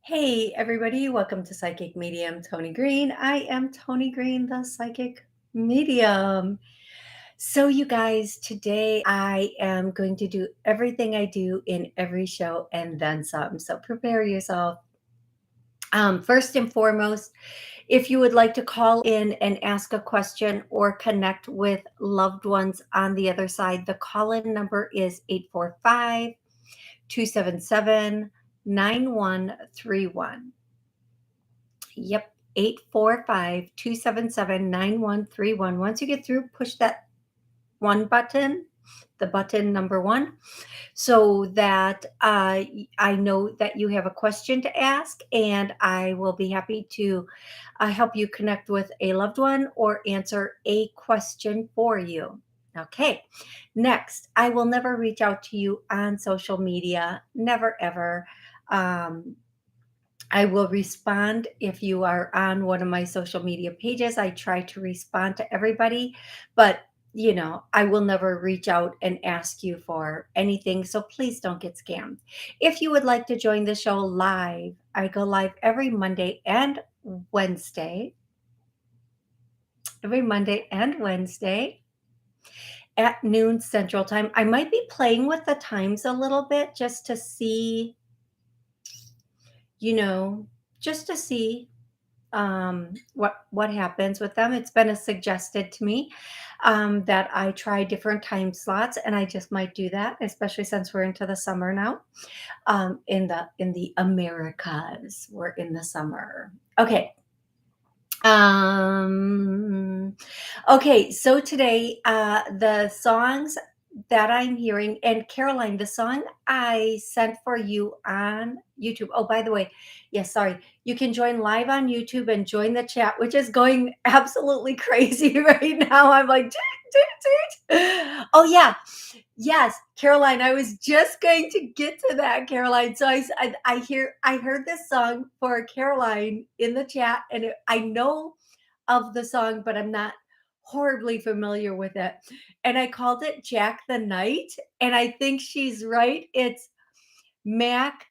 Hey, everybody, welcome to Psychic Medium Toni Greene. I am Toni Greene, the Psychic Medium. So, you guys, today I am going to do everything I do in every show and then some. So, prepare yourself. First and foremost, if you would like to call in and ask a question or connect with loved ones on the other side, the call in number is 845 277 9131. Yep, 845-277-9131. Once you get through, push that one button, the button number one, so that I know that you have a question to ask, and I will be happy to help you connect with a loved one or answer a question for you. Okay, next, I will never reach out to you on social media, never ever. I will respond if you are on one of my social media pages. I try to respond to everybody, but I will never reach out and ask you for anything. So please don't get scammed. If you would like to join the show live, I go live Wednesday, every Monday and Wednesday at noon Central Time. I might be playing with the times a little bit just to see, you know, just to see what happens with them. It's been suggested to me that I try different time slots, and I just might do that, especially since we're into the summer now. In the Americas, we're in the summer. Okay. Um, okay, so today, the songs that I'm hearing, and Caroline, the song I sent for you on YouTube. Oh, by the way, yes, sorry, you can join live on YouTube and join the chat, which is going absolutely crazy right now. I'm like, toot, toot, toot. Oh yeah, yes, Caroline. I was just going to get to that, Caroline. So I heard this song for Caroline in the chat, and I know of the song, but I'm not horribly familiar with it. And I called it Jack the Knight, and I think she's right. It's Mac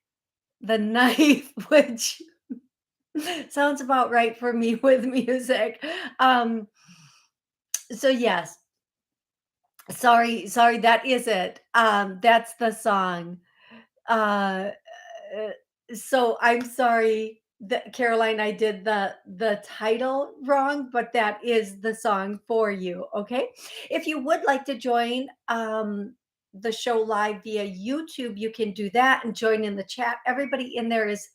the Knife, which sounds about right for me with music. Um, so yes, sorry, that is it. That's the song. Uh, so I'm sorry that Caroline, I did the title wrong, but that is the song for you. Okay. If you would like to join the show live via YouTube, you can do that and join in the chat. Everybody in there is,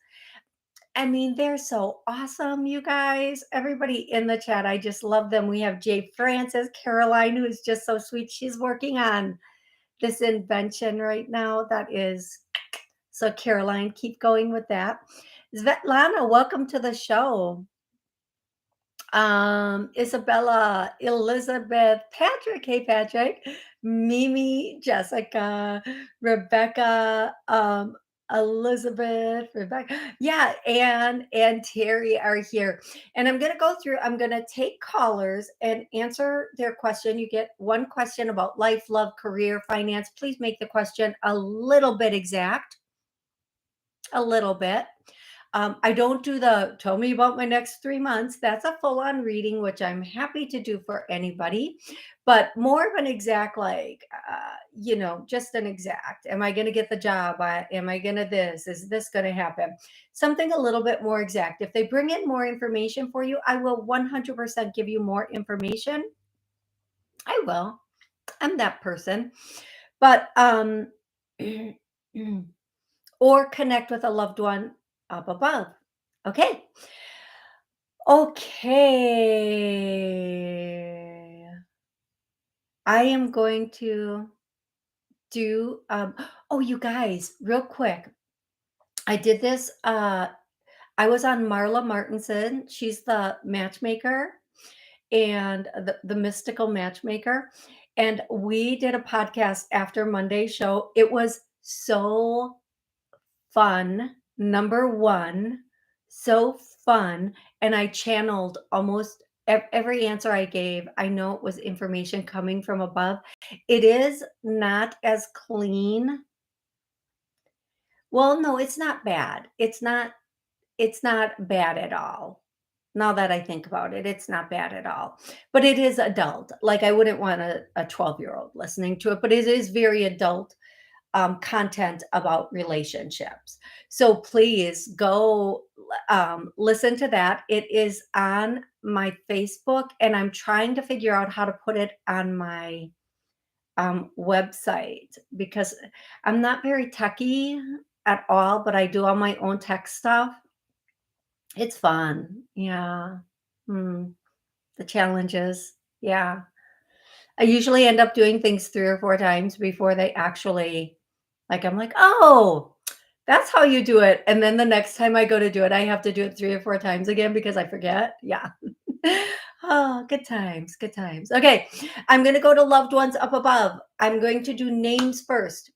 I mean, they're so awesome, you guys. Everybody in the chat, I just love them. We have Jay Francis, Caroline, who is just so sweet. She's working on this invention right now. That is so, Caroline, keep going with that. Svetlana, welcome to the show. Isabella, Elizabeth, Patrick, hey Patrick, Mimi, Jessica, Rebecca, Elizabeth, Rebecca, yeah, Anne and Terry are here. And I'm I'm gonna take callers and answer their question. You get one question about life, love, career, finance. Please make the question a little bit exact. A little bit. I don't do the tell me about my next 3 months. That's a full on reading, which I'm happy to do for anybody, but more of an exact, like, just an exact. Am I going to get the job? Am I going to this? Is this going to happen? Something a little bit more exact. If they bring in more information for you, I will 100% give you more information. I will. I'm that person. But, or connect with a loved one up above. Okay. Okay. I am going to do oh, you guys, real quick. I did this I was on Marla Martinson. She's the matchmaker and the mystical matchmaker, and we did a podcast after Monday's show. It was so fun. Number one, so fun. And I channeled almost every answer I gave. I know it was information coming from above. It is not as clean. Well, no, it's not bad. It's not. it's not bad at all. Now that I think about it, it's not bad at all. But it is adult. Like, I wouldn't want a 12-year-old listening to it, but it is very adult content about relationships. So please go listen to that. It is on my Facebook, and I'm trying to figure out how to put it on my website because I'm not very techy at all, but I do all my own tech stuff. It's fun. Yeah. Hmm. The challenges. Yeah. I usually end up doing things 3 or 4 times before they actually like, I'm like, "Oh, that's how you do it." And then the next time I go to do it, I have to do it 3 or 4 times again because I forget. Yeah. Oh, good times, good times. Okay, I'm gonna go to loved ones up above. I'm going to do names first.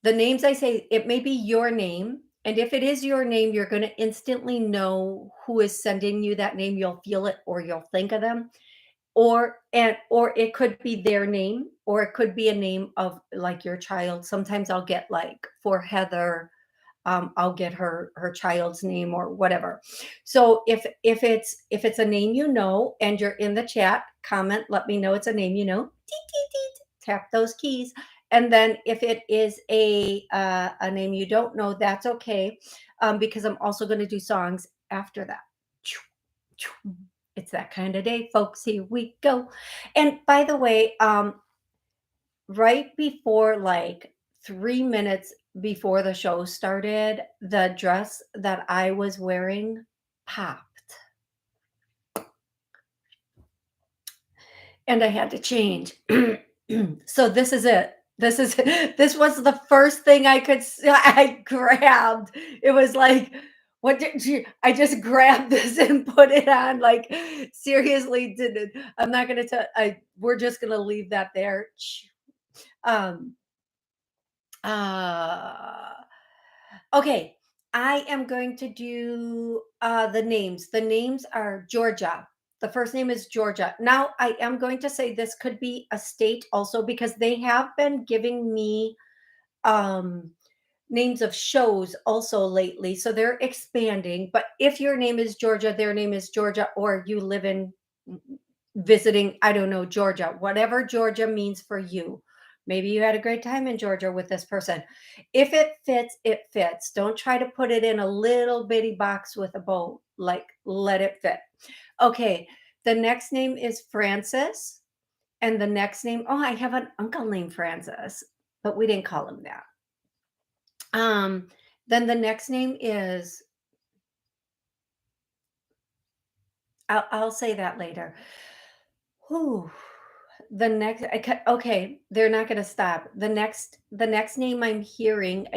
The names I say, it may be your name, and if it is your name, you're gonna instantly know who is sending you that name. You'll feel it or you'll think of them. Or it could be their name, or it could be a name of, like, your child. Sometimes I'll get, like, for Heather, I'll get her child's name or whatever. So if it's a name you know and you're in the chat, comment, let me know it's a name you know. Teet, teet, teet, tap those keys. And then if it is a name you don't know, that's okay, because I'm also going to do songs after that. It's that kind of day, folks. Here we go. And by the way, right before, like, 3 minutes before the show started, the dress that I was wearing popped, and I had to change. So this is it. This was the first thing I grabbed. It was like, what did you I just grabbed this and put it on, like, seriously didn't I'm not gonna tell I we're just gonna leave that there. Um, uh Okay, I am going to do the names. The names are Georgia. The first name is Georgia. Now, I am going to say this could be a state also because they have been giving me um, names of shows also lately. So they're expanding. But if your name is Georgia, their name is Georgia, or you live in visiting, I don't know, Georgia, whatever Georgia means for you. Maybe you had a great time in Georgia with this person. If it fits, it fits. Don't try to put it in a little bitty box with a bow. Like, let it fit. Okay. The next name is Francis. And the next name, oh, I have an uncle named Francis, but we didn't call him that. Then the next name is, I'll say that later. Whew. Okay, they're not gonna stop. The next name I'm hearing,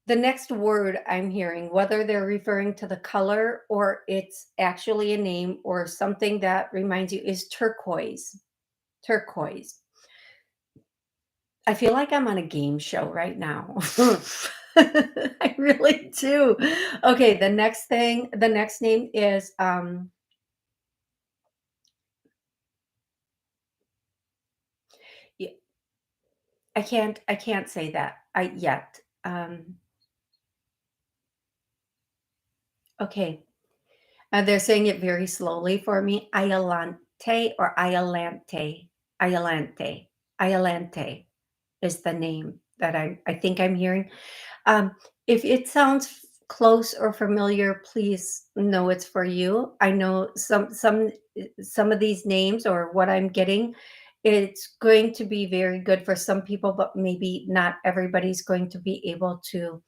the next word I'm hearing, whether they're referring to the color or it's actually a name or something that reminds you, is turquoise. Turquoise. I feel like I'm on a game show right now. I really do. Okay, the next name is y- I can't say that I yet. Okay. They're saying it very slowly for me. Iolante or Iolante. Iolante. Iolante is the name that I think I'm hearing. If it sounds close or familiar, please know it's for you. I know some of these names or what I'm getting, it's going to be very good for some people, but maybe not everybody's going to be able to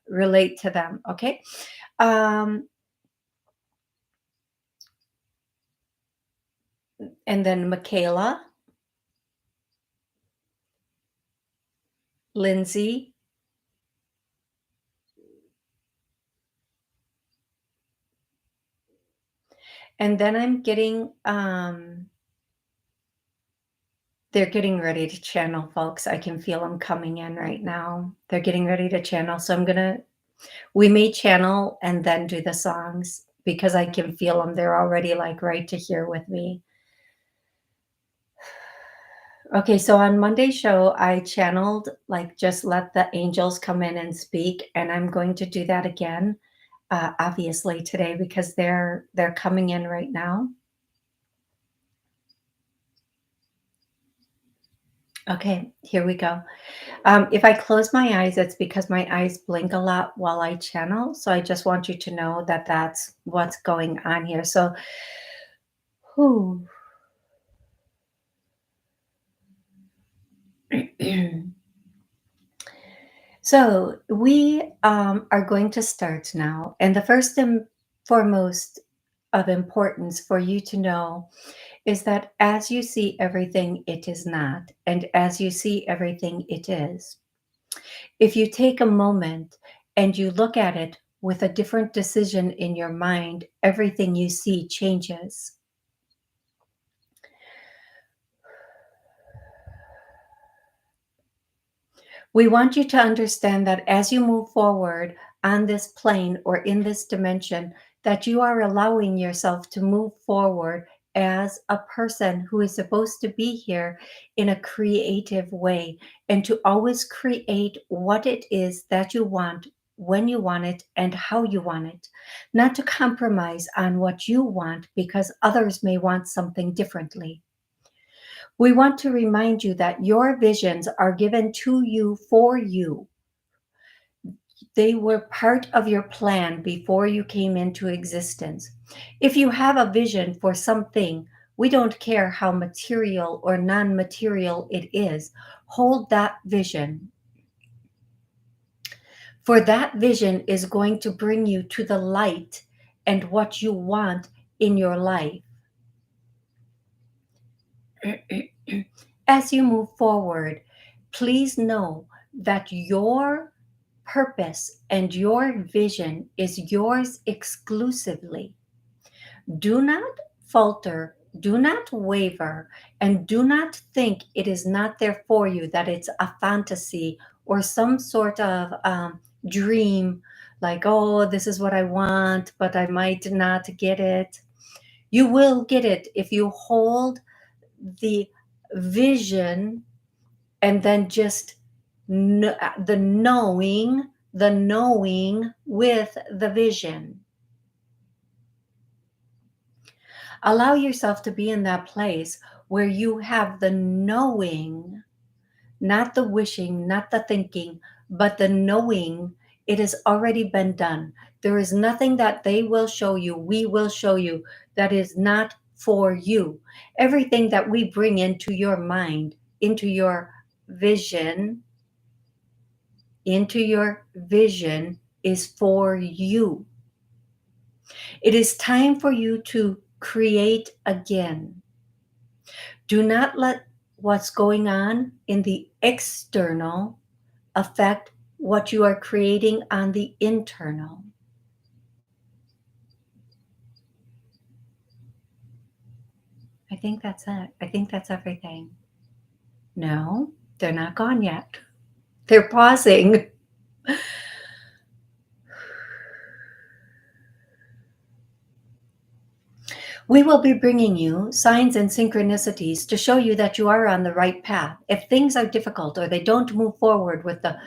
relate to them. Okay. Um, and then Michaela, Lindsay, and then I'm getting they're getting ready to channel, folks. I can feel them coming in right now. They're getting ready to channel. So we may channel and then do the songs because I can feel them. They're already like right to here with me. Okay, so on Monday's show, I channeled, like, just let the angels come in and speak, and I'm going to do that again, obviously today because they're coming in right now. Okay, here we go. If I close my eyes, it's because my eyes blink a lot while I channel. So I just want you to know that that's what's going on here. So, whew. So we are going to start now. And the first and foremost of importance for you to know is that as you see everything, it is not. And as you see everything, it is. If you take a moment and you look at it with a different decision in your mind, everything you see changes. We want you to understand that as you move forward on this plane or in this dimension, that you are allowing yourself to move forward as a person who is supposed to be here in a creative way and to always create what it is that you want, when you want it, and how you want it. Not to compromise on what you want because others may want something differently. We want to remind you that your visions are given to you for you. They were part of your plan before you came into existence. If you have a vision for something, we don't care how material or non material it is, hold that vision. For that vision is going to bring you to the light and what you want in your life. As you move forward, please know that your purpose and your vision is yours exclusively. Do not falter, do not waver, and do not think it is not there for you, that it's a fantasy or some sort of dream, like, oh, this is what I want, but I might not get it. You will get it if you hold the vision and then just the knowing with the vision. Allow yourself to be in that place where you have the knowing, not the wishing, not the thinking, but the knowing it has already been done. There is nothing that they will show you, we will show you, that is not for you. Everything that we bring into your mind, into your vision, is for you. It is time for you to create again. Do not let what's going on in the external affect what you are creating on the internal. I think that's it. I think that's everything. No, they're not gone yet. They're pausing. We will be bringing you signs and synchronicities to show you that you are on the right path. If things are difficult or they don't move forward with the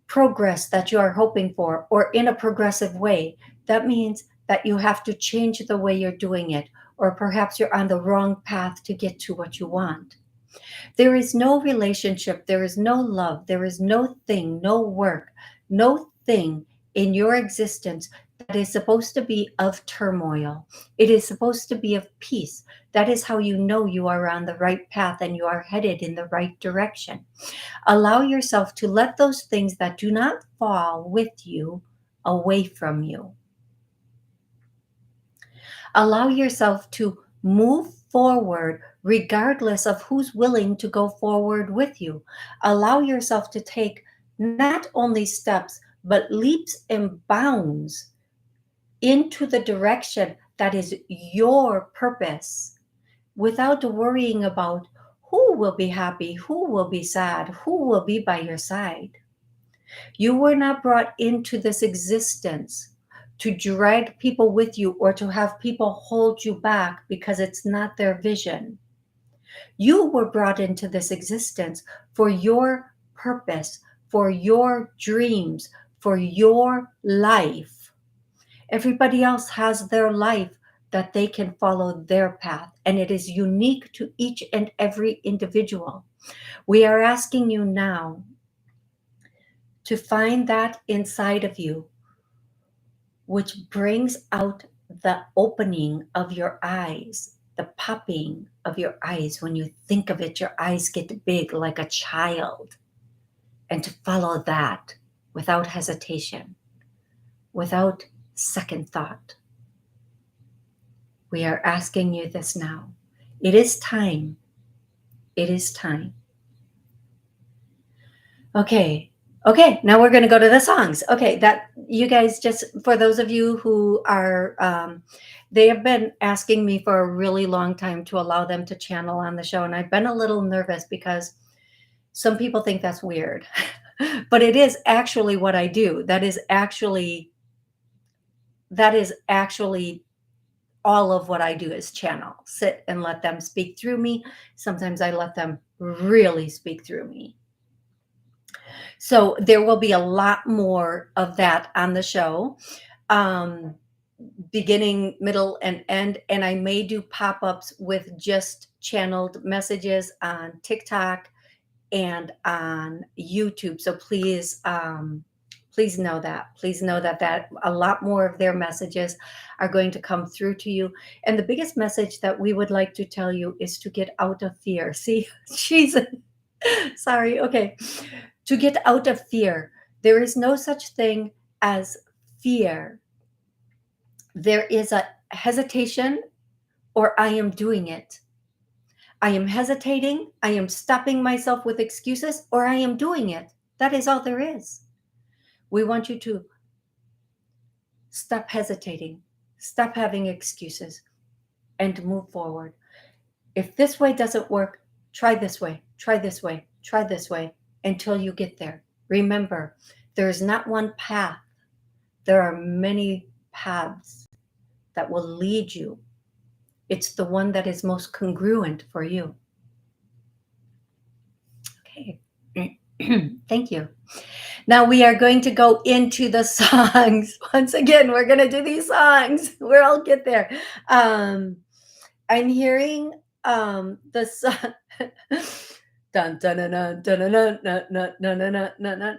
progress that you are hoping for or in a progressive way, that means that you have to change the way you're doing it, or perhaps you're on the wrong path to get to what you want. There is no relationship, there is no love, there is no thing, no work, no thing in your existence that is supposed to be of turmoil. It is supposed to be of peace. That is how you know you are on the right path and you are headed in the right direction. Allow yourself to let those things that do not fall with you away from you. Allow yourself to move forward regardless of who's willing to go forward with you. Allow yourself to take not only steps, but leaps and bounds into the direction that is your purpose without worrying about who will be happy, who will be sad, who will be by your side. You were not brought into this existence to drag people with you or to have people hold you back because it's not their vision. You were brought into this existence for your purpose, for your dreams, for your life. Everybody else has their life that they can follow their path, and it is unique to each and every individual. We are asking you now to find that inside of you, which brings out the opening of your eyes, the popping of your eyes. When you think of it, your eyes get big like a child. And to follow that without hesitation, without second thought. We are asking you this now. It is time. It is time. Okay. Okay, now we're going to go to the songs. Okay, that you guys, just for those of you who are, they have been asking me for a really long time to allow them to channel on the show. And I've been a little nervous because some people think that's weird, but it is actually what I do. That is actually all of what I do is channel, sit and let them speak through me. Sometimes I let them really speak through me. So there will be a lot more of that on the show, beginning, middle, and end. And I may do pop-ups with just channeled messages on TikTok and on YouTube. So please know that. Please know that a lot more of their messages are going to come through to you. And the biggest message that we would like to tell you is to get out of fear. See, she's sorry. Okay. To get out of fear. There is no such thing as fear. There is a hesitation, or I am doing it. I am hesitating. I am stopping myself with excuses, or I am doing it. That is all there is. We want you to stop hesitating, stop having excuses, and move forward. If this way doesn't work, try this way, try this way, try this way until you get there. Remember, there is not one path. There are many paths that will lead you. It's the one that is most congruent for you. Okay. Thank you. Now we are going to go into the songs. Once again, we're going to do these songs. We'll all get there. I'm hearing the song. Dun dun dun dun dun dun dun dun dun dun dun dun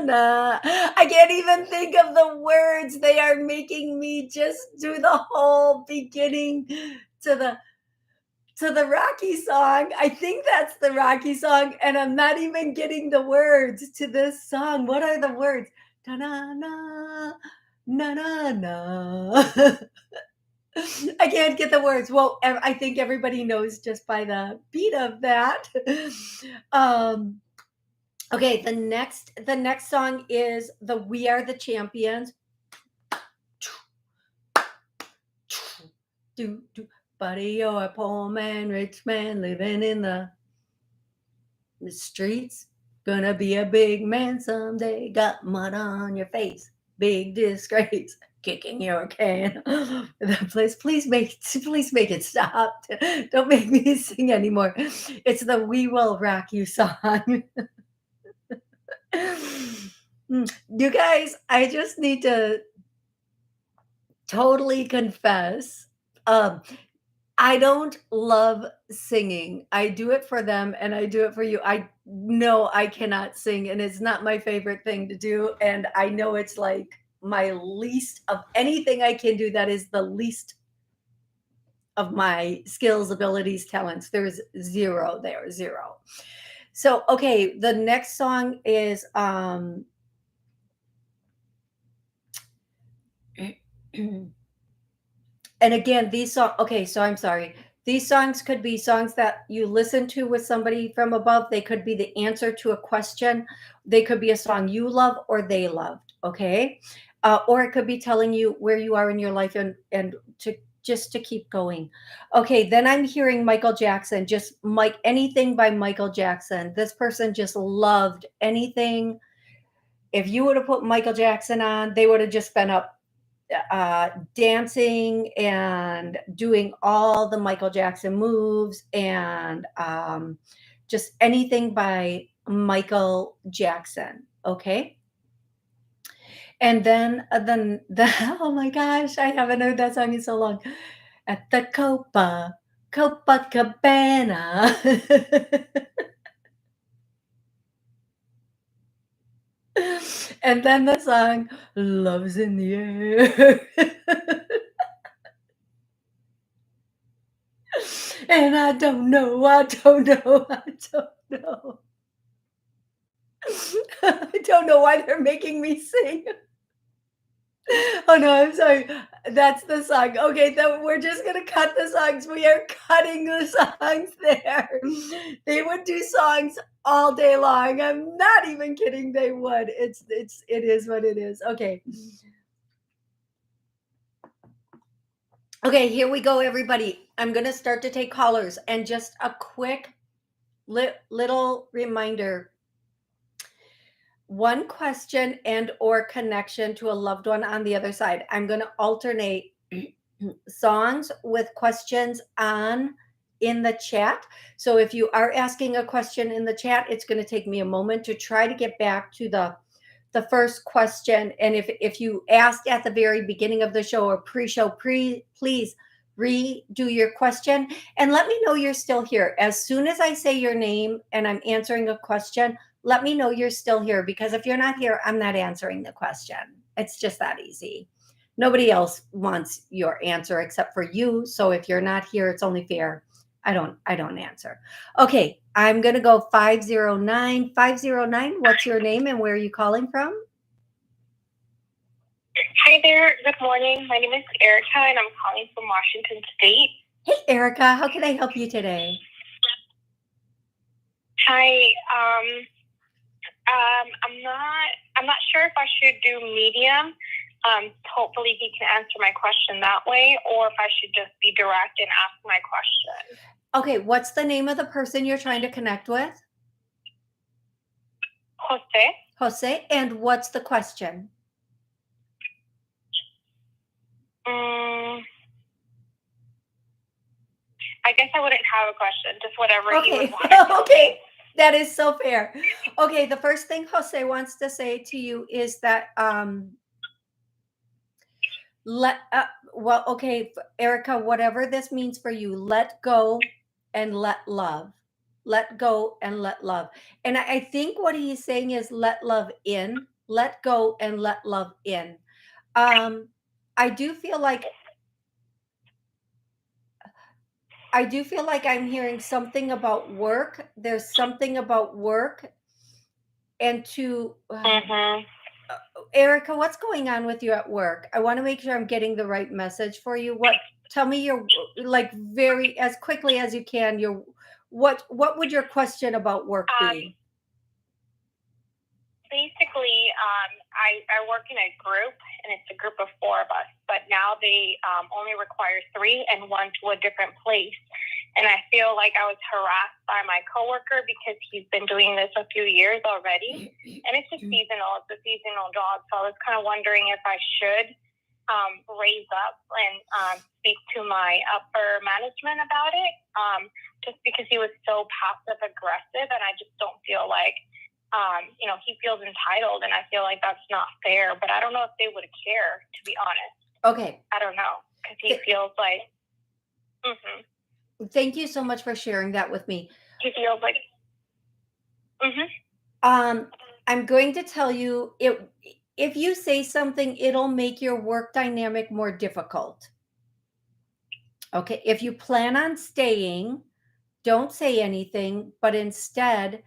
dun. I can't even think of the words. They are making me just do the whole beginning to the Rocky song. I think that's the Rocky song, and I'm not even getting the words to this song. What are the words? Na na na na na na. I can't get the words. Well, I think everybody knows just by the beat of that. Okay, the next song is the We Are the Champions. Do do. Buddy, you're a poor man, rich man, living in the streets. Gonna be a big man someday. Got mud on your face, big disgrace. Kicking your can. The place. Please make it stop. Don't make me sing anymore. It's the We Will Rock You song. You guys, I just need to totally confess. I don't love singing. I do it for them and I do it for you. I know I cannot sing and it's not my favorite thing to do. And I know it's like my least of anything I can do. That is the least of my skills, abilities, talents. There's zero there, zero. So, okay, the next song is and again, these songs, okay, so I'm sorry. These songs could be songs that you listen to with somebody from above. They could be the answer to a question. They could be a song you love or they loved, okay? Or it could be telling you where you are in your life and to keep going. Okay, then I'm hearing Michael Jackson, just anything by Michael Jackson. This person just loved anything. If you would have put Michael Jackson on, they would have just been up dancing and doing all the Michael Jackson moves and just anything by Michael Jackson. Okay. And then the oh my gosh, I haven't heard that song in so long. At the Copacabana. And then the song Love's in the Air. And I don't know, I don't know, I don't know. I don't know why they're making me sing. Oh no, I'm sorry. That's the song. Okay, then we're just gonna cut the songs. We are cutting the songs there. They would do songs all day long. I'm not even kidding. They would. It is what it is. Okay. Okay, here we go, everybody. I'm gonna start to take callers, and just a quick little reminder. One question and or connection to a loved one on the other side. I'm going to alternate songs with questions on in the chat. So if you are asking a question in the chat, it's going to take me a moment to try to get back to the first question. And if you asked at the very beginning of the show or pre-show, please redo your question and let me know you're still here. As soon as I say your name and I'm answering a question, let me know you're still here, because if you're not here, I'm not answering the question. It's just that easy. Nobody else wants your answer except for you. So if you're not here, it's only fair I don't answer. Okay, I'm going to go 509. 509, what's your name and where are you calling from? Hi there. Good morning. My name is Erica and I'm calling from Washington State. Hey Erica, how can I help you today? Hi. I'm not sure if I should do medium. Hopefully he can answer my question that way, or if I should just be direct and ask my question. Okay, what's the name of the person you're trying to connect with? Jose. Jose, and what's the question? I guess I wouldn't have a question, just whatever he would want to okay, that is so fair. Okay, the first thing Jose wants to say to you is that well, okay, Erica, whatever this means for you, let go and let love. Let go and let love. And I think what he's saying is let love in, let go and let love in. I do feel like I'm hearing something about work. There's something about work and to Erica, what's going on with you at work? I want to make sure I'm getting the right message for you. Tell me your, like, very as quickly as you can, what would your question about work be? Basically, I work in a group, and it's a group of 4 of us, but now they only require 3 and 1 to a different place. And I feel like I was harassed by my coworker because he's been doing this a few years already. And it's just seasonal. It's a seasonal job. So I was kind of wondering if I should raise up and speak to my upper management about it, just because he was so passive aggressive, and I just don't feel like he feels entitled, and I feel like that's not fair. But I don't know if they would care, to be honest. Okay. I don't know, because he feels like. Thank you so much for sharing that with me. He feels like. I'm going to tell you, if you say something, it'll make your work dynamic more difficult. Okay, if you plan on staying, don't say anything, but instead,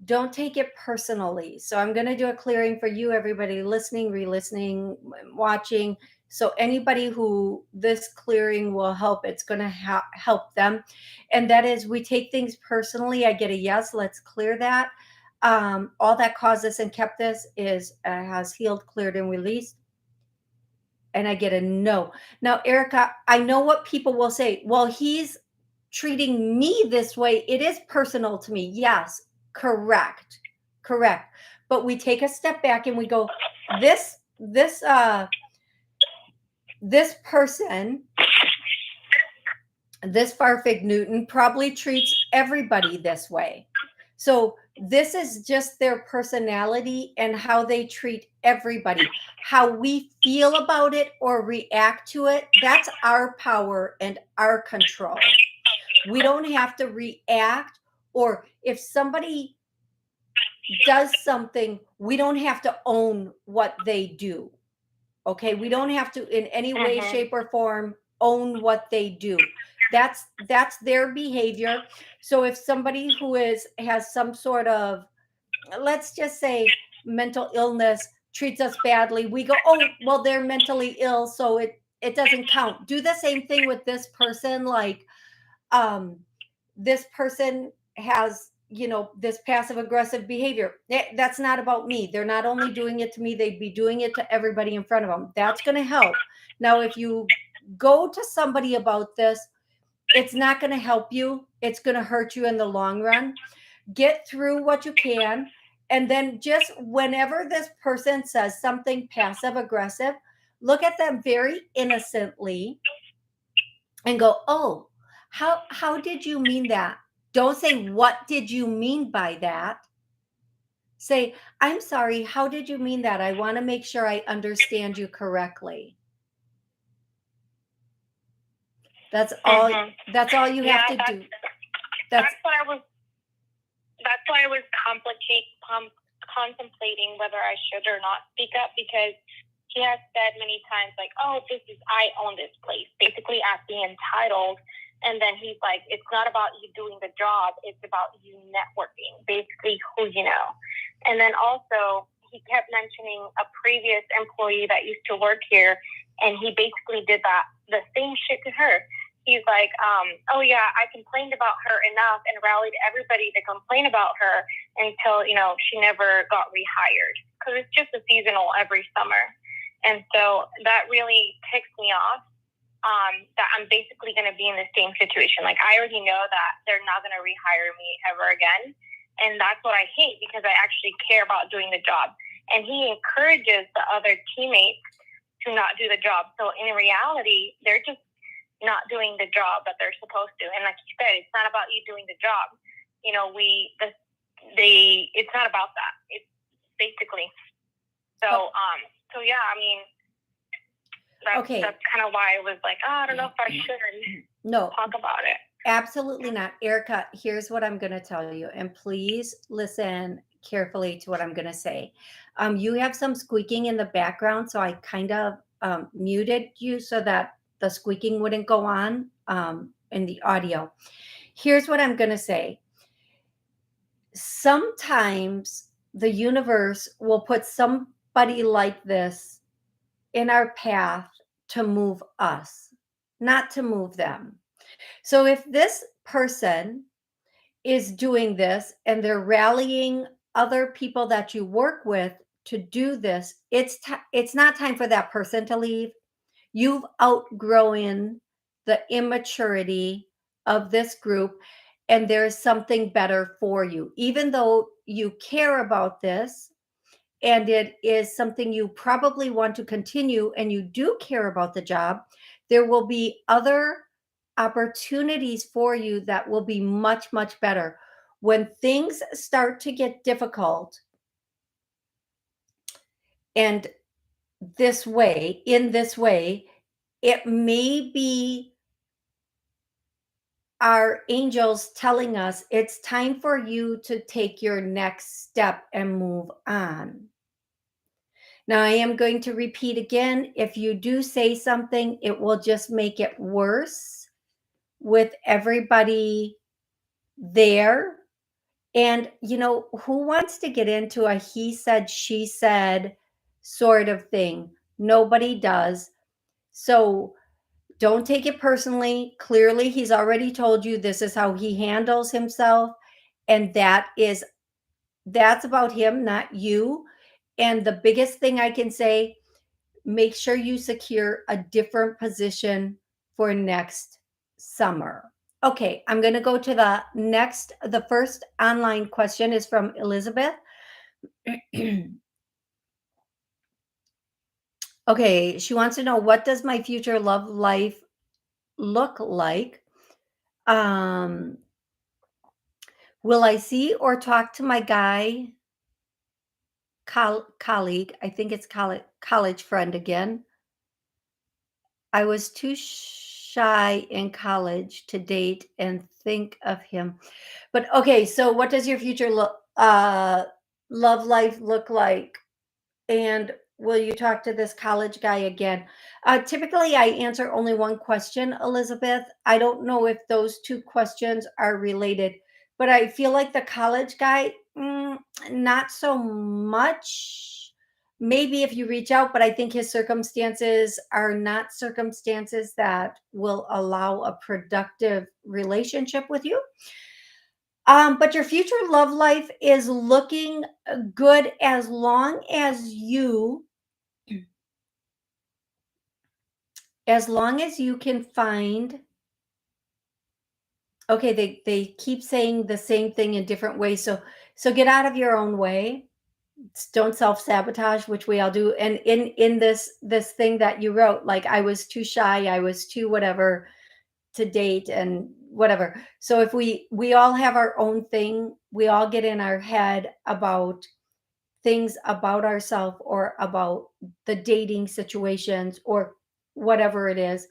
don't take it personally. So I'm going to do a clearing for you, everybody listening, re-listening, watching. So anybody who this clearing will help, it's going to help them. And that is, we take things personally. I get a yes, let's clear that. All that caused this and kept this has healed, cleared, and released. And I get a no. Now, Erica, I know what people will say. Well, he's treating me this way. It is personal to me. Yes, correct. But we take a step back and we go, this this person, this Farfig Newton, probably treats everybody this way. So this is just their personality and how they treat everybody. How we feel about it or react to it, that's our power and our control. We don't have to react, or if somebody does something, we don't have to own what they do. Okay, we don't have to in any way, shape, or form own what they do. That's their behavior. So if somebody who has some sort of, let's just say, mental illness treats us badly, we go, oh well, they're mentally ill, so it doesn't count. Do the same thing with this person. Like, this person has, this passive aggressive behavior. That's not about me. They're not only doing it to me, they'd be doing it to everybody in front of them. That's going to help. Now, if you go to somebody about this, it's not going to help you. It's going to hurt you in the long run. Get through what you can. And then just whenever this person says something passive aggressive, look at them very innocently and go, oh, how did you mean that? Don't say, what did you mean by that? Say, I'm sorry, how did you mean that? I want to make sure I understand you correctly. That's all. That's all you have to do. That's why I was contemplating whether I should or not speak up, because he has said many times, like, oh, I own this place, basically acting entitled. And then he's like, it's not about you doing the job, it's about you networking, basically who you know. And then also, he kept mentioning a previous employee that used to work here, and he basically did the same shit to her. He's like, oh yeah, I complained about her enough and rallied everybody to complain about her until, she never got rehired, because it's just a seasonal every summer. And so that really ticks me off, that I'm basically going to be in the same situation. Like, I already know that they're not going to rehire me ever again. And that's what I hate, because I actually care about doing the job. And he encourages the other teammates to not do the job. So in reality, they're just not doing the job that they're supposed to. And like you said, it's not about you doing the job. It's not about that. It's basically. So yeah, I mean, that's kind of why I was like, I don't know if I should talk about it. Absolutely not. Erica, here's what I'm going to tell you. And please listen carefully to what I'm going to say. You have some squeaking in the background, so I kind of muted you so that the squeaking wouldn't go on in the audio. Here's what I'm going to say. Sometimes the universe will put somebody like this in our path to move us, not to move them. So if this person is doing this and they're rallying other people that you work with to do this, it's not time for that person to leave. You've outgrown the immaturity of this group, and there's something better for you. Even though you care about this and it is something you probably want to continue and you do care about the job, there will be other opportunities for you that will be much, much better. When things start to get difficult, and in this way, it may be our angels telling us it's time for you to take your next step and move on. Now, I am going to repeat again. If you do say something, it will just make it worse with everybody there. And, who wants to get into a he said, she said sort of thing? Nobody does. So don't take it personally. Clearly, he's already told you this is how he handles himself. And that's about him, not you. And the biggest thing I can say, make sure you secure a different position for next summer. Okay, I'm going to go to the first online question is from Elizabeth. Okay, she wants to know, what does my future love life look like? Um, will I see or talk to my guy colleague? I think it's college friend again. I was too shy in college to date and think of him. But okay, so what does your future love life look like? And will you talk to this college guy again? Typically, I answer only one question, Elizabeth. I don't know if those two questions are related, but I feel like the college guy, not so much. Maybe if you reach out, but I think his circumstances are not circumstances that will allow a productive relationship with you. But your future love life is looking good as long as you can find. Okay, they keep saying the same thing in different ways. So get out of your own way. Don't self-sabotage, which we all do. And in this thing that you wrote, like, I was too shy, I was too whatever to date and whatever. So if we all have our own thing, we all get in our head about things about ourselves or about the dating situations or whatever it is.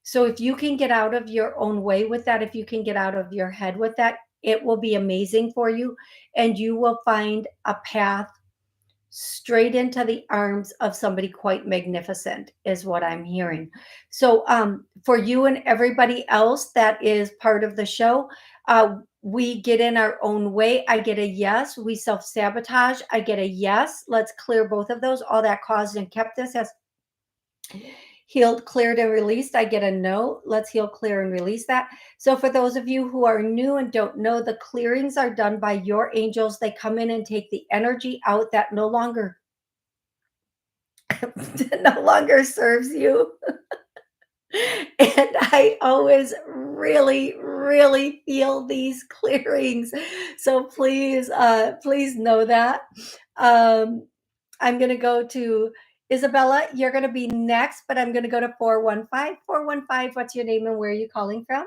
So if you can get out of your own way with that, if you can get out of your head with that, it will be amazing for you, and you will find a path straight into the arms of somebody quite magnificent, is what I'm hearing. So for you and everybody else that is part of the show, we get in our own way. I get a yes. We self-sabotage. I get a yes. Let's clear both of those. All that caused and kept us has healed, cleared, and released. I get a no. Let's heal, clear, and release that. So for those of you who are new and don't know, the clearings are done by your angels. They come in and take the energy out that no longer no longer serves you. And I always really, really feel these clearings. So please know that. Um, I'm going to go to Isabella. You're going to be next, but I'm going to go to 415. 415, what's your name and where are you calling from?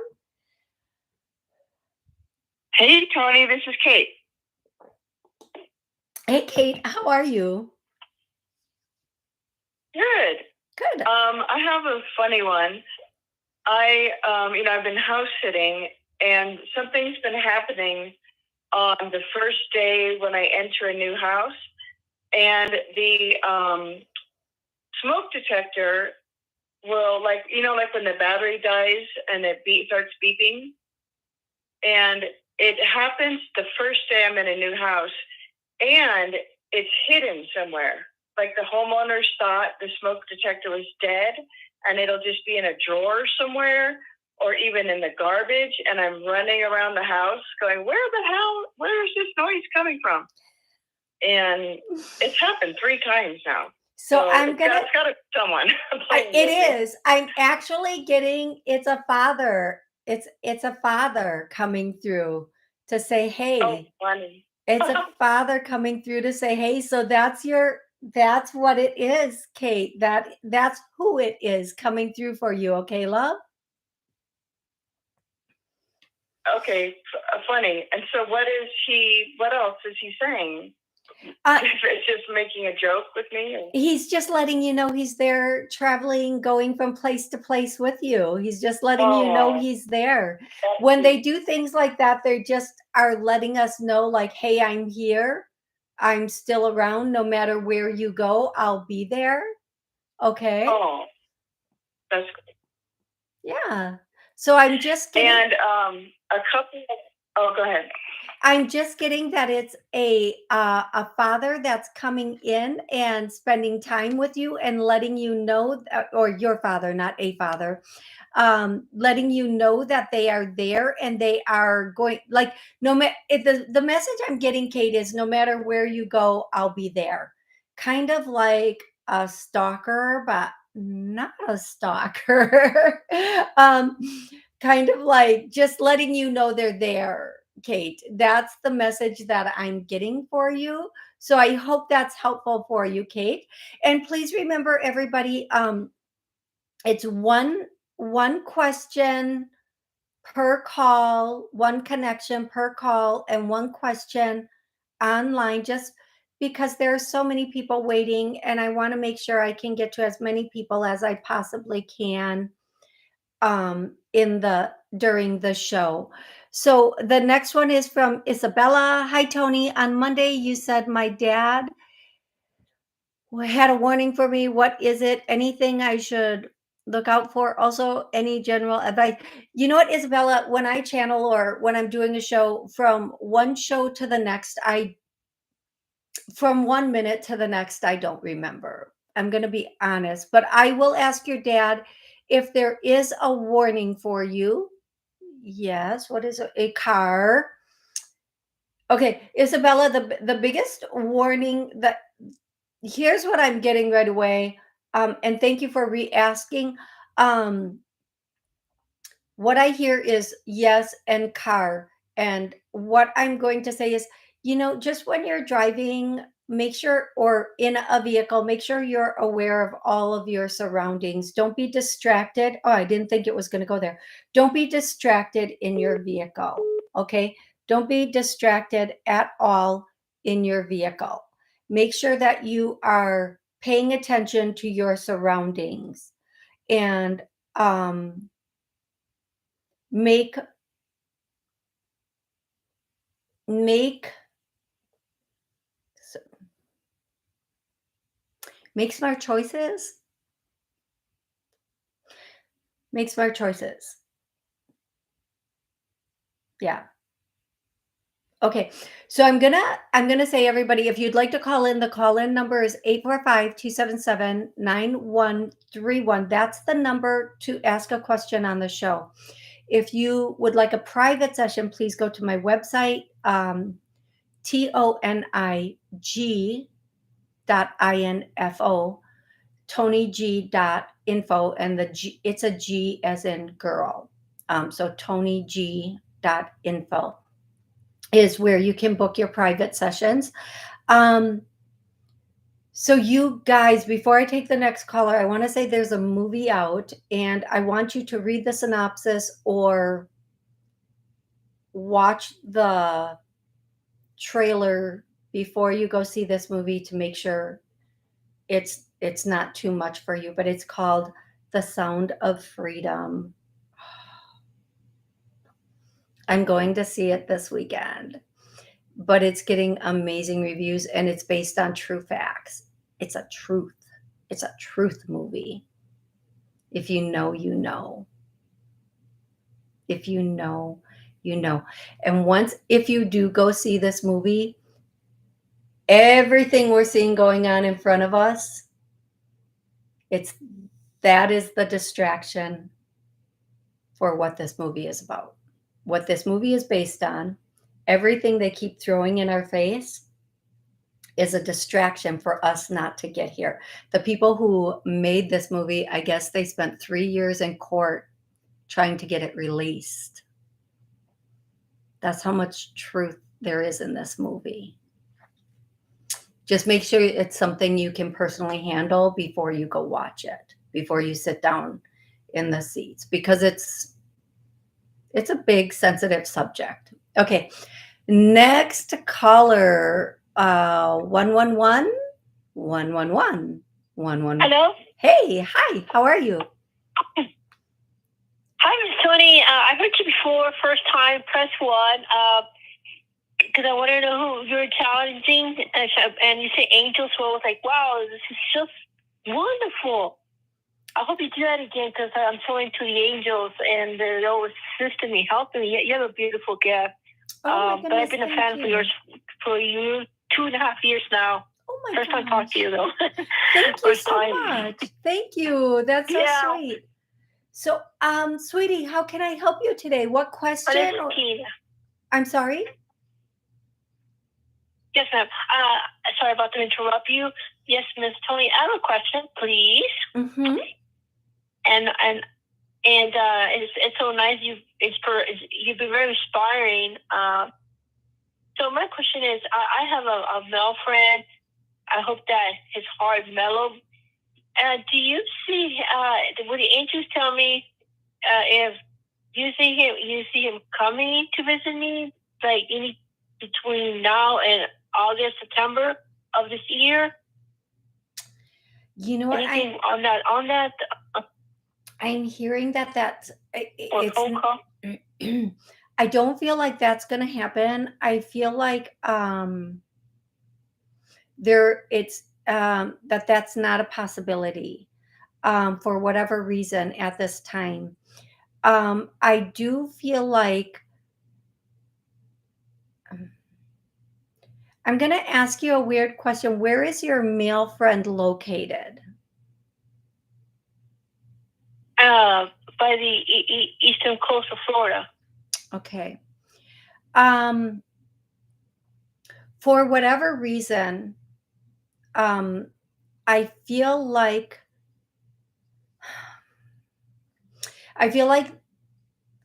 Hey, Toni, this is Kate. Hey, Kate, how are you? Good. Good. I have a funny one. I've been house sitting, and something's been happening on the first day when I enter a new house, and the smoke detector will, like when the battery dies and it starts beeping, and it happens the first day I'm in a new house, and it's hidden somewhere. Like the homeowners thought the smoke detector was dead, and it'll just be in a drawer somewhere or even in the garbage. And I'm running around the house going, where is this noise coming from? And it's happened 3 times now. So I'm gonna. It's got to be someone. It is. I'm actually getting. It's a father. It's a father coming through to say, "Hey." Oh, funny. It's a father coming through to say, "Hey." So that's what it is, Kate. That's who it is coming through for you. Okay, love. Okay, funny. And so what else is he saying? It's just making a joke with me? He's just letting you know he's there, traveling, going from place to place with you. He's just letting you know he's there. When they do things like that, they just are letting us know, like, hey, I'm here. I'm still around. No matter where you go, I'll be there. Okay. Oh, that's great. Yeah. So I'm just getting. And a couple of, oh, go ahead. I'm just getting that it's a father that's coming in and spending time with you and letting you know, or your father, not a father, letting you know that they are there and they are going, like, no matter the message I'm getting, Kate, is no matter where you go, I'll be there. Kind of like a stalker, but not a stalker. Kind of like just letting you know they're there, Kate. That's the message that I'm getting for you. So I hope that's helpful for you, Kate. And please remember, everybody, it's one question per call, one connection per call, and one question online, just because there are so many people waiting, and I want to make sure I can get to as many people as I possibly can in the during the show. So the next one is from Isabella. Hi, Toni. On Monday, you said my dad had a warning for me. What is it? Anything I should look out for? Also, any general advice? You know what, Isabella, when I channel or when I'm doing a show, from one show to the next, from 1 minute to the next, I don't remember. I'm going to be honest, but I will ask your dad if there is a warning for you. Yes. What is a car? Okay, Isabella, the biggest warning that here's what I'm getting right away. And thank you for re-asking. Um, what I hear is yes and car. And what I'm going to say is, just when you're driving, make sure, or in a vehicle, make sure you're aware of all of your surroundings. Don't be distracted. Oh, I didn't think it was going to go there. Don't be distracted in your vehicle. Okay. Don't be distracted at all in your vehicle. Make sure that you are paying attention to your surroundings, and make make make smart choices. Make smart choices. Yeah. Okay. So I'm gonna say, everybody, if you'd like to call in, the call-in number is 845-277-9131. That's the number to ask a question on the show. If you would like a private session, please go to my website, TONIG.info, ToniG.info, and the G, it's a G as in girl. So ToniG.info is where you can book your private sessions. So you guys, before I take the next caller, I want to say there's a movie out, and I want you to read the synopsis or watch the trailer before you go see this movie to make sure it's not too much for you. But it's called The Sound of Freedom. I'm going to see it this weekend, but it's getting amazing reviews, and it's based on true facts. It's a truth movie. If you know, you know. If you know, you know. And if you do go see this movie, everything we're seeing going on in front of us, that is the distraction for what this movie is about. What this movie is based on, everything they keep throwing in our face, is a distraction for us not to get here. The people who made this movie, I guess they spent 3 years in court trying to get it released. That's how much truth there is in this movie. Just make sure it's something you can personally handle before you go watch it, before you sit down in the seats, because it's a big, sensitive subject. Okay, next caller, 111 111 111. Hello? Hey, hi, how are you? Hi, Miss Toni. I heard you before, first time, press 1, because I want to know who you're challenging, and you say angels, so I was like, wow, this is just wonderful. I hope you do that again, because I'm so into the angels, and they're always assisting me, helping me. You have a beautiful gift. Oh my But I've goodness, been a thank fan you. for yours for 2.5 years now. Oh my First time talking gosh. to you, though. Thank you First so time. much. Thank you. That's so Yeah. sweet. So, sweetie, how can I help you today? What My question? name's Tina. I'm sorry? Yes, ma'am. Sorry about to interrupt you. Yes, Miss Toni, I have a question, please. Mm-hmm. And it's so nice. You've been very inspiring. So my question is, I have a male friend. I hope that his heart mellowed. Do you see? Would the angels tell me if you see him coming to visit me, like any between now and August, September of this year? You know what? Anything on that? On that? I'm hearing that Or it's. phone call? I don't feel like that's going to happen. I feel like there it's that's not a possibility for whatever reason at this time. I do feel like I'm going to ask you a weird question. Where is your male friend located? By the eastern coast of Florida. Okay. For whatever reason, I feel like I feel like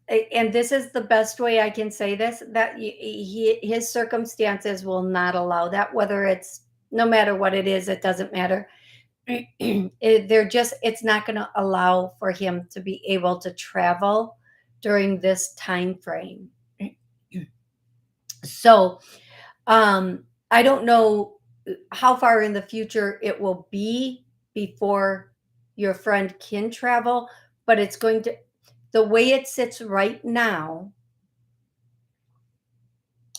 and this is the best way I can say this, that his circumstances will not allow that, whether it's no matter what it is, it doesn't matter. It's not going to allow for him to be able to travel during this time frame. So I don't know how far in the future it will be before your friend can travel, but it's going to, the way it sits right now,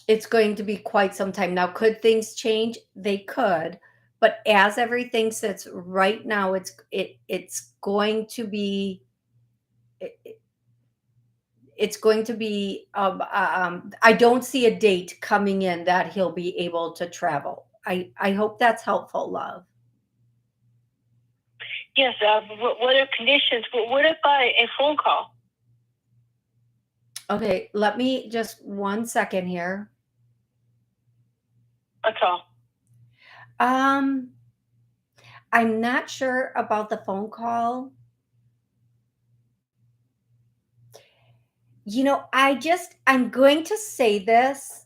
it's going to be quite some time. Now, could things change? They could, but as everything sits right now, it's going to be it's going to be I don't see a date coming in that he'll be able to travel. I hope that's helpful, love. Yes. What are conditions? What if a phone call? Okay, let me just 1 second here. That's all. I'm not sure about the phone call. I'm going to say this,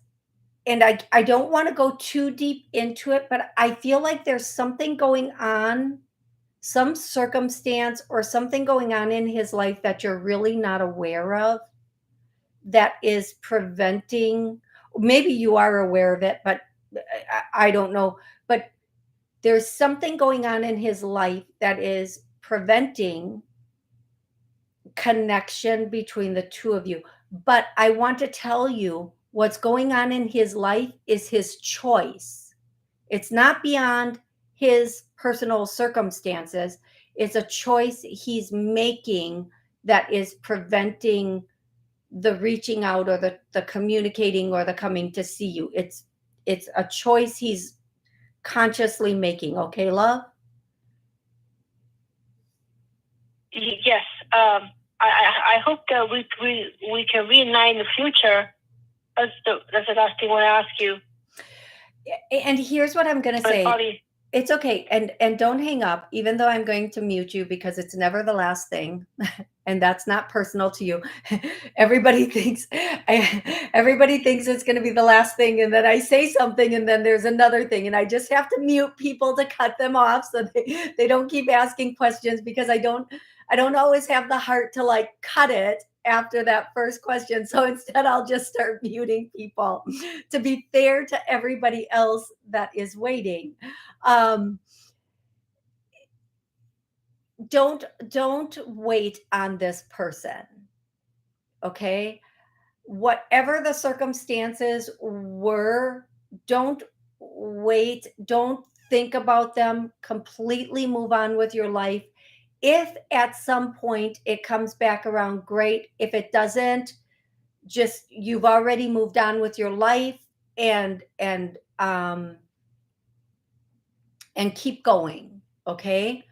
and I don't want to go too deep into it, but I feel like there's something going on, some circumstance or something going on in his life that you're really not aware of that is preventing, maybe you are aware of it, but I don't know. But there's something going on in his life that is preventing connection between the two of you. But I want to tell you what's going on in his life is his choice. It's not beyond his personal circumstances. It's a choice he's making that is preventing the reaching out or the communicating or the coming to see you. It's a choice he's consciously making. Okay, love? Yes. I hope that we can reunite in the future. That's the last thing I want to ask you. And here's what I'm going to say. Probably, it's okay, and don't hang up, even though I'm going to mute you because it's never the last thing, and that's not personal to you. everybody thinks everybody thinks it's going to be the last thing, and then I say something, and then there's another thing, and I just have to mute people to cut them off so they don't keep asking questions, because I don't always have the heart to like cut it after that first question. So instead, I'll just start muting people to be fair to everybody else that is waiting. Don't wait on this person. Okay? Whatever the circumstances were, don't wait. Don't think about them. Completely move on with your life. If at some point it comes back around, great. If it doesn't, just you've already moved on with your life, and keep going. Okay?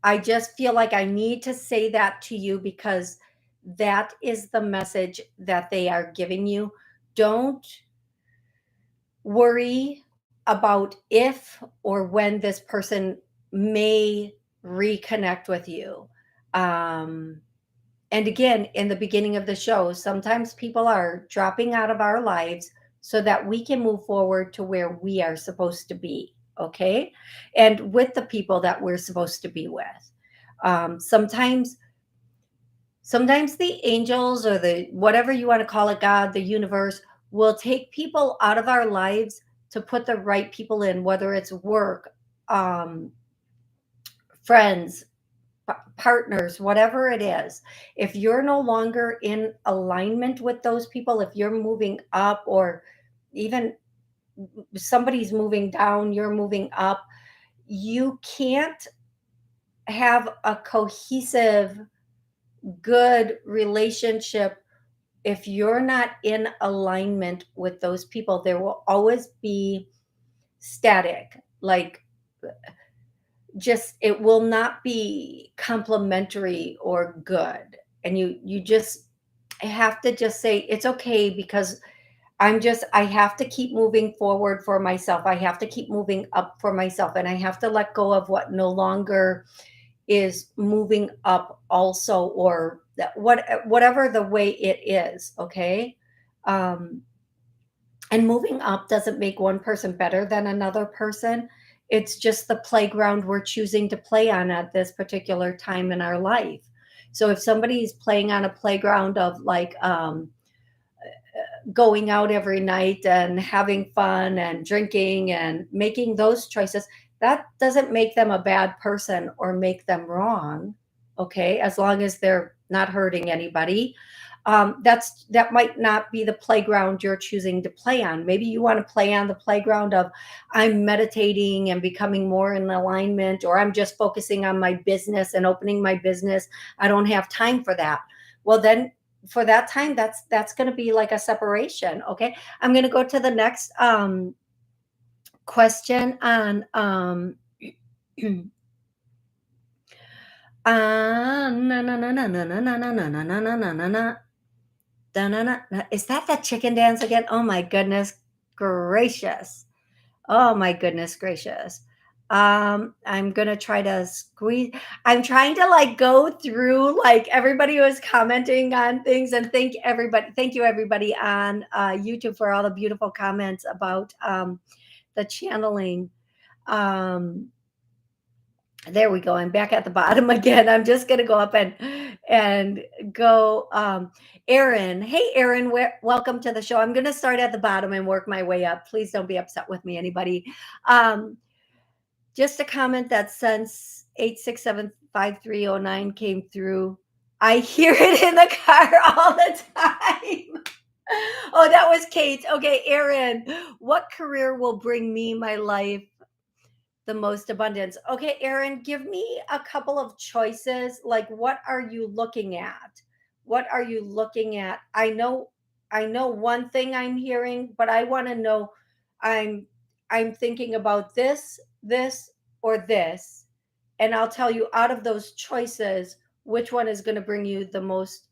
I just feel like I need to say that to you because that is the message that they are giving you. Don't worry about if or when this person may reconnect with you. And again, in the beginning of the show, sometimes people are dropping out of our lives so that we can move forward to where we are supposed to be. Okay. And with the people that we're supposed to be with. Sometimes the angels or the whatever you want to call it, God, the universe, will take people out of our lives to put the right people in, whether it's work, um, friends, partners, whatever it is. If you're no longer in alignment with those people, if you're moving up, or even somebody's moving down, you're moving up, you can't have a cohesive, good relationship if you're not in alignment with those people. There will always be static, like, just it will not be complimentary or good. And you just have to just say it's okay, because I have to keep moving forward for myself. I have to keep moving up for myself, and I have to let go of what no longer is moving up also, or that whatever the way it is. Okay. um and moving up doesn't make one person better than another person. It's just the playground we're choosing to play on at this particular time in our life. So if somebody's playing on a playground of like, going out every night and having fun and drinking and making those choices, that doesn't make them a bad person or make them wrong. Okay, as long as they're not hurting anybody. That might not be the playground you're choosing to play on. Maybe you want to play on the playground of, I'm meditating and becoming more in alignment, or I'm just focusing on my business and opening my business. I don't have time for that. Well, then for that time, that's going to be like a separation. Okay, I'm going to go to the next question on na na na na na na na na na na na na na na na. Is that the chicken dance again? Oh my goodness gracious. Oh my goodness gracious. I'm gonna try to squeeze. I'm trying to like go through like everybody who is commenting on things, and thank you everybody on YouTube for all the beautiful comments about the channeling. Um, there we go. I'm back at the bottom again. I'm just gonna go up and go. Aaron, hey Aaron, welcome to the show. I'm gonna start at the bottom and work my way up. Please don't be upset with me, anybody. Um, just a comment that since 8675309 came through, I hear it in the car all the time. Oh, that was Kate. Okay, Aaron, what career will bring me my life the most abundance? Okay, Aaron, give me a couple of choices. Like, what are you looking at? What are you looking at? I know one thing I'm hearing, but I want to know. I'm I'm thinking about this, or this, and I'll tell you out of those choices which one is going to bring you the most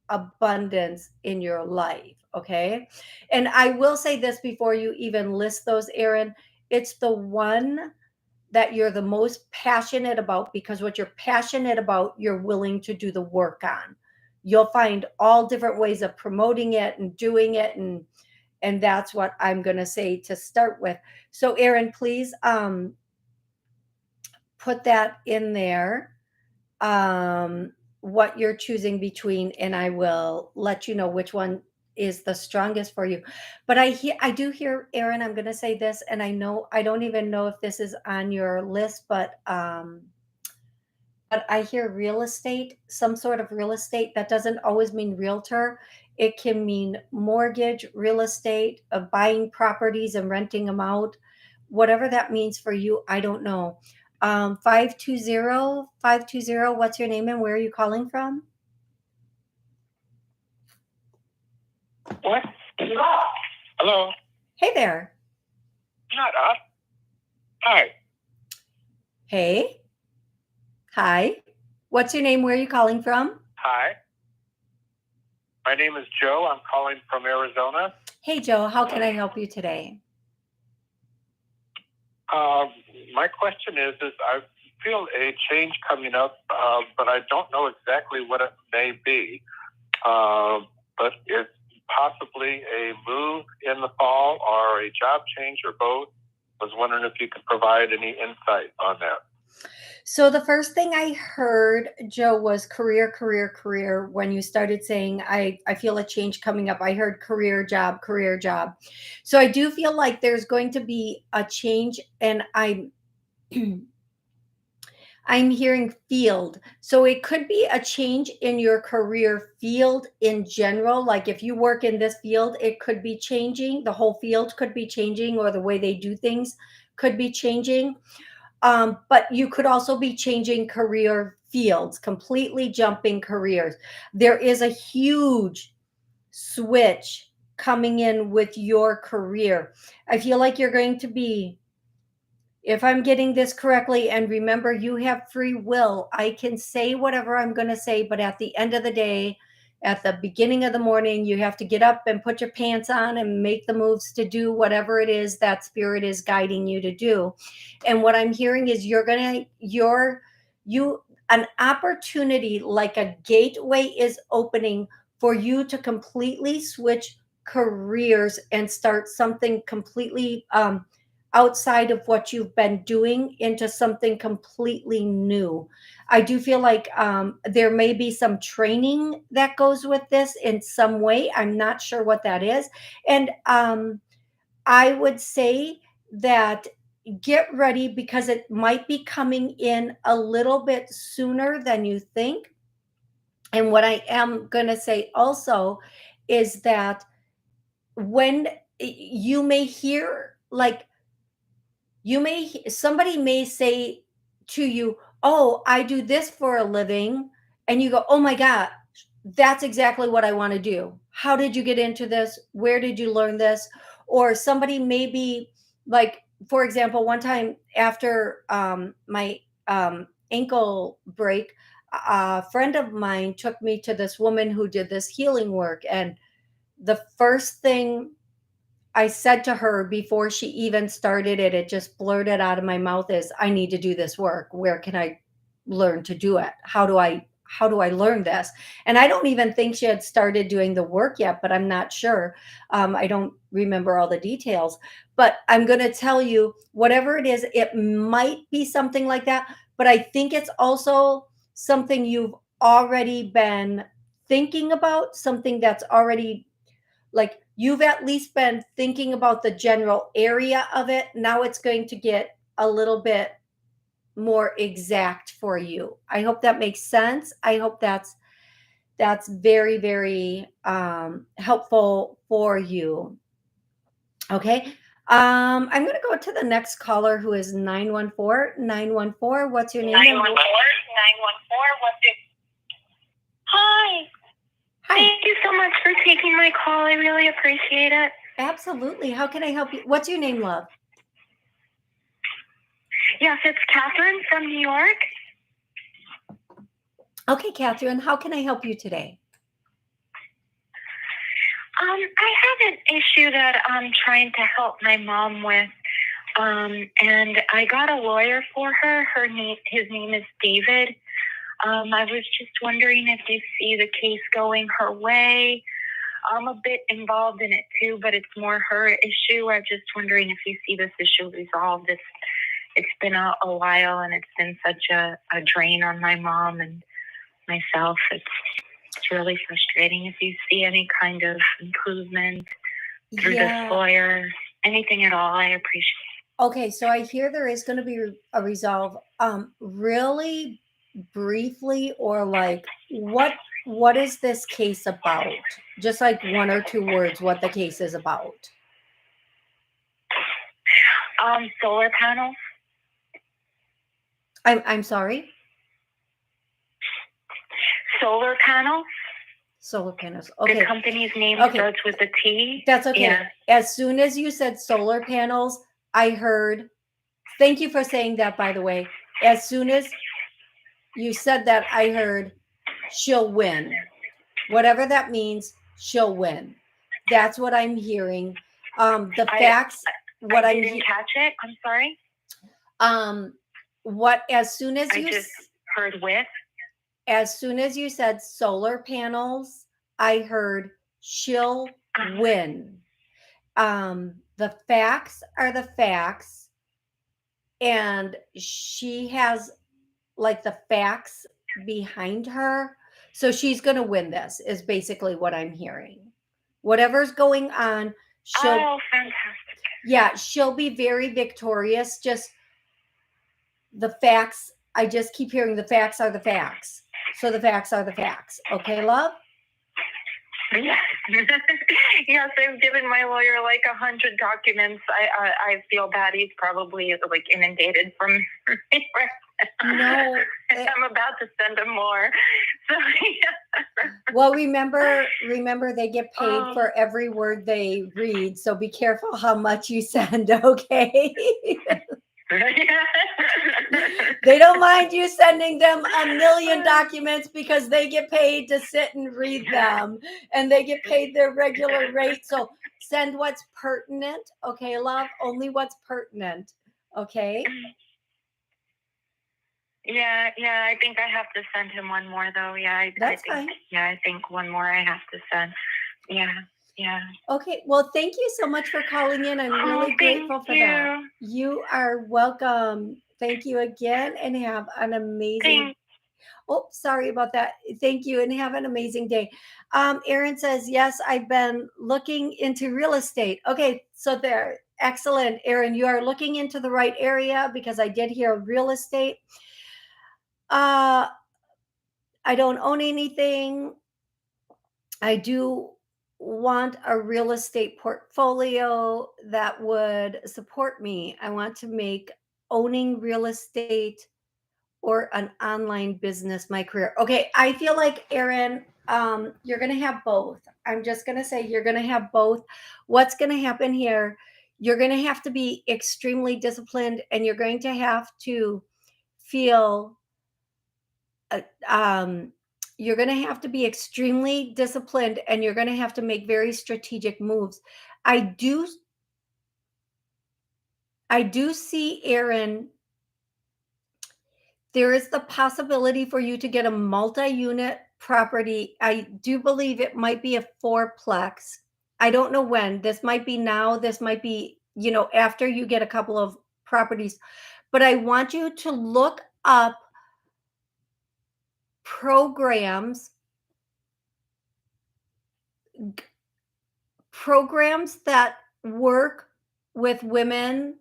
abundance in your life. Okay, and I will say this before you even list those, Aaron. It's the one that you're the most passionate about, because what you're passionate about, you're willing to do the work on. You'll find all different ways of promoting it and doing it, and that's what I'm going to say to start with. So Aaron, please put that in there, what you're choosing between, and I will let you know which one is the strongest for you. But I do hear, Aaron, I'm going to say this, and I know I don't even know if this is on your list, but I hear real estate, some sort of real estate. That doesn't always mean realtor. It can mean mortgage, real estate, of buying properties and renting them out. Whatever that means for you, I don't know. 520, what's your name and where are you calling from? What? Hello? Hey there. Not us. Hi. Hey. Hi. What's your name? Where are you calling from? Hi. My name is Joe. I'm calling from Arizona. Hey, Joe. How can I help you today? My question is I feel a change coming up, but I don't know exactly what it may be. But it's possibly a move in the fall or a job change or both? I was wondering if you could provide any insight on that. So the first thing I heard, Joe, was career, career, career. When you started saying, I feel a change coming up, I heard career, job, career, job. So I do feel like there's going to be a change, and I'm hearing field. So it could be a change in your career field in general. Like if you work in this field, it could be changing. The whole field could be changing, or the way they do things could be changing. But you could also be changing career fields, completely jumping careers. There is a huge switch coming in with your career. I feel like you're going to be, if I'm getting this correctly, and remember, you have free will. I can say whatever I'm going to say, but at the end of the day, at the beginning of the morning, you have to get up and put your pants on and make the moves to do whatever it is that spirit is guiding you to do. And what I'm hearing is an opportunity, like a gateway, is opening for you to completely switch careers and start something completely outside of what you've been doing into something completely new. I do feel like there may be some training that goes with this in some way. I'm not sure what that is. And I would say that get ready, because it might be coming in a little bit sooner than you think. And what I am going to say also is that when you may hear, like, somebody may say to you, oh, I do this for a living, and you go, oh my god, that's exactly what I want to do. How did you get into this? Where did you learn this? Or somebody may be like, for example, one time after my ankle break, a friend of mine took me to this woman who did this healing work, and the first thing I said to her before she even started it, it just blurted out of my mouth, is, I need to do this work. Where can I learn to do it? How do I learn this? And I don't even think she had started doing the work yet, but I'm not sure. I don't remember all the details, but I'm going to tell you, whatever it is, it might be something like that, but I think it's also something you've already been thinking about, something that's already, like, you've at least been thinking about the general area of it. Now it's going to get a little bit more exact for you. I hope that makes sense. I hope that's very, very helpful for you. Okay. I'm going to go to the next caller, who is 914. 914, what's your name? 914. 914. What's it? Hi. Hi. Thank you so much for taking my call. I really appreciate it. Absolutely. How can I help you? What's your name, love? Yes, it's Catherine from New York. Okay, Catherine, how can I help you today? I have an issue that I'm trying to help my mom with. And I got a lawyer for her. His name is David. I was just wondering if you see the case going her way. I'm a bit involved in it too, but it's more her issue. I'm just wondering if you see this issue resolved. It's been a while, and it's been such a drain on my mom and myself. It's really frustrating. If you see any kind of improvement through this lawyer, anything at all, I appreciate it. Okay, so I hear there is going to be a resolve. Really briefly, or like, what is this case about? Just like one or two words, what the case is about. Solar panels. I'm sorry. Solar panels. Solar panels. Okay. The company's name starts with a T. That's okay. Yeah. As soon as you said solar panels, I heard, thank you for saying that, by the way. As soon as you said that, I heard, she'll win. Whatever that means, she'll win. That's what I'm hearing. The facts, what I didn't catch it. I'm sorry. As soon as you just heard with. As soon as you said solar panels, I heard she'll win. The facts are the facts, and she has like the facts behind her. So she's going to win this, is basically what I'm hearing. Whatever's going on, Oh, fantastic. yeah, she'll be very victorious. Just the facts, I just keep hearing the facts are the facts. So the facts are the facts. Okay, love? Yeah. Yes, I've given my lawyer like 100 documents. I feel bad. He's probably like inundated from me right now. No. I'm about to send him more. So, yeah. Well, remember they get paid for every word they read. So be careful how much you send, okay? They don't mind you sending them 1,000,000 documents because they get paid to sit and read them, and they get paid their regular rate. So send what's pertinent, okay, love? Only what's pertinent, okay? Yeah, I think I have to send him one more though. Yeah, That's fine. Yeah, I think one more I have to send. Yeah. Okay, well, thank you so much for calling in. I'm really grateful for that. You are welcome. Thank you again, and have an amazing. Oh, sorry about that. Thank you, and have an amazing day. Erin says, yes, I've been looking into real estate. Okay, so there. Excellent, Erin. You are looking into the right area, because I did hear real estate. I don't own anything. I do want a real estate portfolio that would support me. I want to make owning real estate or an online business my career. Okay, I feel like, Erin, you're going to have both. I'm just going to say you're going to have both. What's going to happen here? You're going to have to be extremely disciplined, and you're going to have to feel you're going to have to be extremely disciplined, and you're going to have to make very strategic moves. I do see, Erin, there is the possibility for you to get a multi-unit property. I do believe it might be a fourplex. I don't know when. This might be now, this might be, after you get a couple of properties. But I want you to look up programs that work with women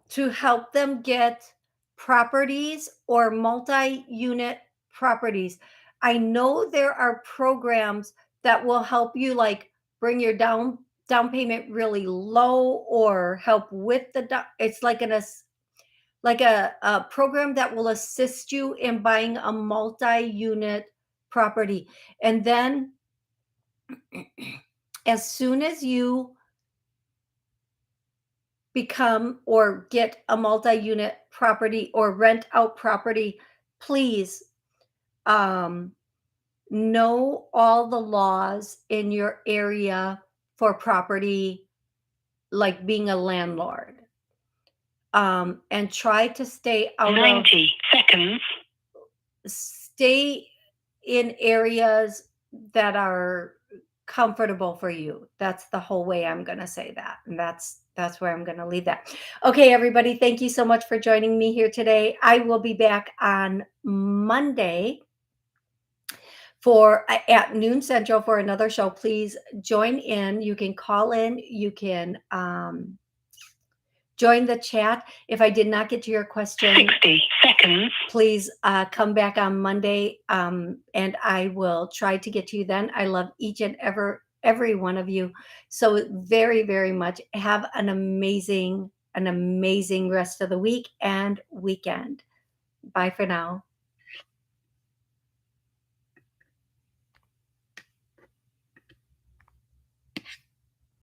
to help them get properties or multi-unit properties. I know there are programs that will help you, like bring your down payment really low, or help with it's like a program that will assist you in buying a multi-unit property. And then as soon as you become or get a multi-unit property or rent out property, please know all the laws in your area for property, like being a landlord. And try to stay out 90 seconds. Stay in areas that are comfortable for you. That's the whole way I'm going to say that. And that's where I'm going to leave that. Okay, everybody, thank you so much for joining me here today. I will be back on Monday at noon Central for another show. Please join in. You can call in. You can join the chat. If I did not get to your question, 60 seconds. Please come back on Monday, and I will try to get to you then. I love each and every one of you so very, very much. Have an amazing rest of the week and weekend. Bye for now.